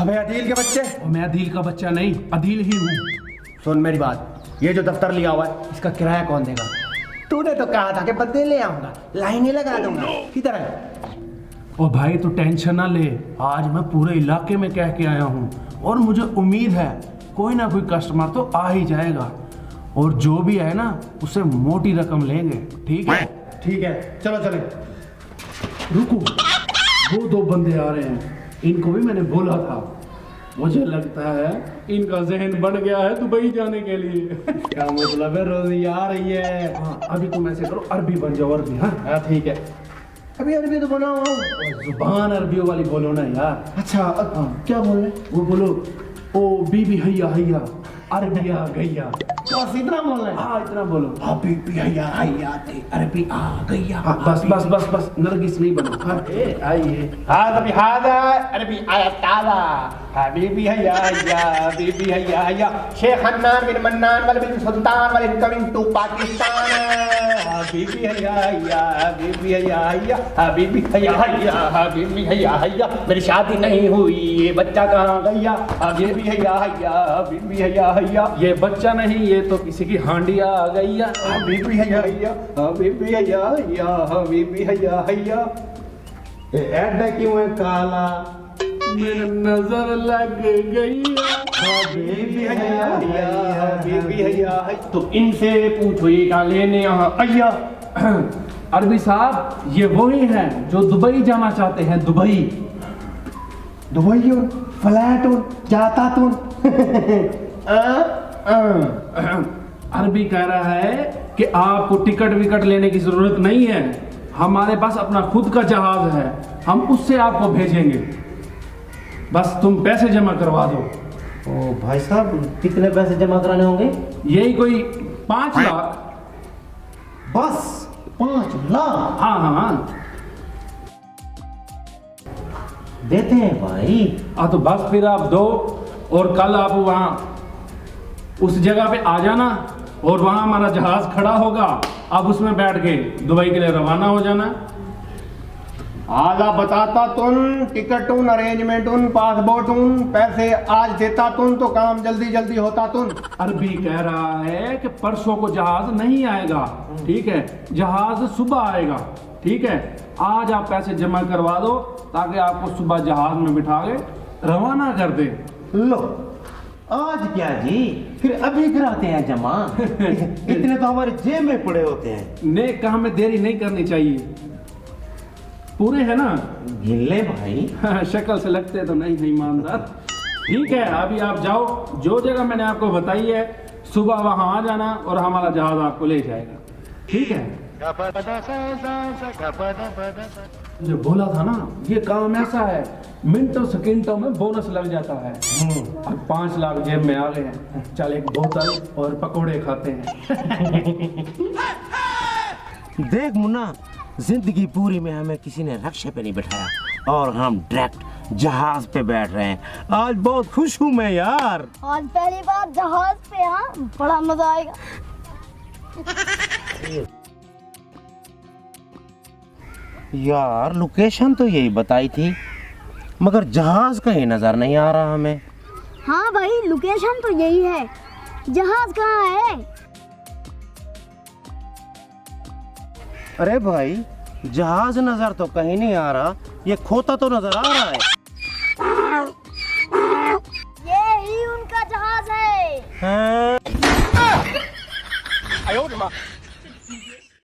अबे अदील के बच्चे। मैं अदील का बच्चा नहीं, अदील ही हूँ। सुन मेरी बात, ये जो दफ्तर लिया हुआ है इसका किराया कौन देगा? तूने तो कहा था कि बंदे ले आऊंगा, लाइनें लगा दूंगा, किधर है? ओ भाई तू टेंशन ना ले, आज मैं पूरे इलाके में कह के आया हूँ और मुझे उम्मीद है कोई ना कोई कस्टमर तो आ ही जाएगा और जो भी है ना उससे मोटी रकम लेंगे। ठीक है? ठीक है, चलो चले। रुको, वो दो बंदे आ रहे हैं, इनको भी मैंने बोला था। मुझे लगता है इनका जहन बन गया है दुबई जाने के लिए। क्या मतलब है, रोजी आ रही है। हाँ, अभी तुम ऐसे करो, अरबी बन जाओ, अरबी। हाँ ठीक है, अभी अरबी तो बनाओ। जुबान अरबियों वाली बोलो ना यार। अच्छा क्या बोल रहे? वो बोलो, ओ बीबी हैया हैया अरबिया गैया। बस इतना बोल रहे? हाँ इतना बोलो। बीबी हैया हैया अरबी आ गैया। हाँ, बस बस बस बस, नरगिस नहीं बनो। हाँ आइए। अभी अरबी आया ताला। बीबी हैया हैया बीबी हैया हैया शेख हन्नान बिन मन्नान वाले बिन सुल्तान वाले कमिंग टू पाकिस्तान। बीबी हैया हैया बीबी हैया हैया बीबी हैया हैया बीबी हैया हैया मेरी शादी नहीं हुई, ये बच्चा कहाँ गया? बीबी हैया हैया बीबी हैया हैया ये बच्चा नहीं, ये तो किसी की हांडिया आ गई है। बीबी हैया हैया बीबी हैया हैया बीबी हैया हैया। ऐड क्यों है काला? मेरे नजर लग गई। बीबी हैया हैया बीबी हैया। तो इनसे पूछो ये क्या लेने यहाँ आया? अरबी साहब, ये वही हैं जो दुबई जाना चाहते हैं। दुबई दुबई फ्लैट जाता तो। अरबी कह रहा है कि आपको टिकट विकट लेने की जरूरत नहीं है, हमारे पास अपना खुद का जहाज है, हम उससे आपको भेजेंगे, बस तुम पैसे जमा करवा दो। ओ भाई साहब, कितने पैसे जमा कराने होंगे? यही कोई 5 लाख। बस 5 लाख? हाँ हाँ हाँ देते हैं भाई। तो बस फिर आप दो और कल आप वहाँ उस जगह पे आ जाना और वहाँ हमारा जहाज खड़ा होगा, आप उसमें बैठ के दुबई के लिए रवाना हो जाना। आधा बताता तुम, टिकट अरेंजमेंट पासपोर्ट पैसे आज देता तुम तो काम जल्दी जल्दी होता तुम। अरबी कह रहा है कि परसों को जहाज नहीं आएगा, ठीक है, जहाज सुबह आएगा। ठीक है, आज आप पैसे जमा करवा दो ताकि आपको सुबह जहाज में बिठा के रवाना कर दे। लो आज क्या जी, फिर अभी कराते हैं जमा। इतने तो हमारे जेब में पड़े होते हैं। नेक काम में देरी नहीं करनी चाहिए, पूरे है ना? गिल्ले भाई। शक्ल से लगते तो नहीं है ईमानदार। ठीक है, अभी आप जाओ, जो जगह मैंने आपको बताई है सुबह वहां आ जाना और हमारा जहाज आपको ले जाएगा। ठीक है? जो बोला था ना, ये काम ऐसा है, मिनटों सेकंडों में बोनस लग जाता है। अब 5 लाख जेब में आ गए हैं, चल एक बोतल और पकोड़े खाते हैं। देख मुन्ना, जिंदगी पूरी में हमें किसी ने रक्शे पे नहीं बिठाया और हम डायरेक्ट जहाज पे बैठ रहे हैं। आज बहुत खुश हूँ मैं यार। आज पहली बार जहाज पे। हाँ, बड़ा मजा आएगा। यार लोकेशन तो यही बताई थी, मगर जहाज कहीं नजर नहीं आ रहा हमें। हाँ भाई, लोकेशन तो यही है, जहाज कहाँ है? अरे भाई, जहाज नजर तो कहीं नहीं आ रहा, ये खोता तो नजर आ रहा है। ये ही उनका जहाज है। हाँ।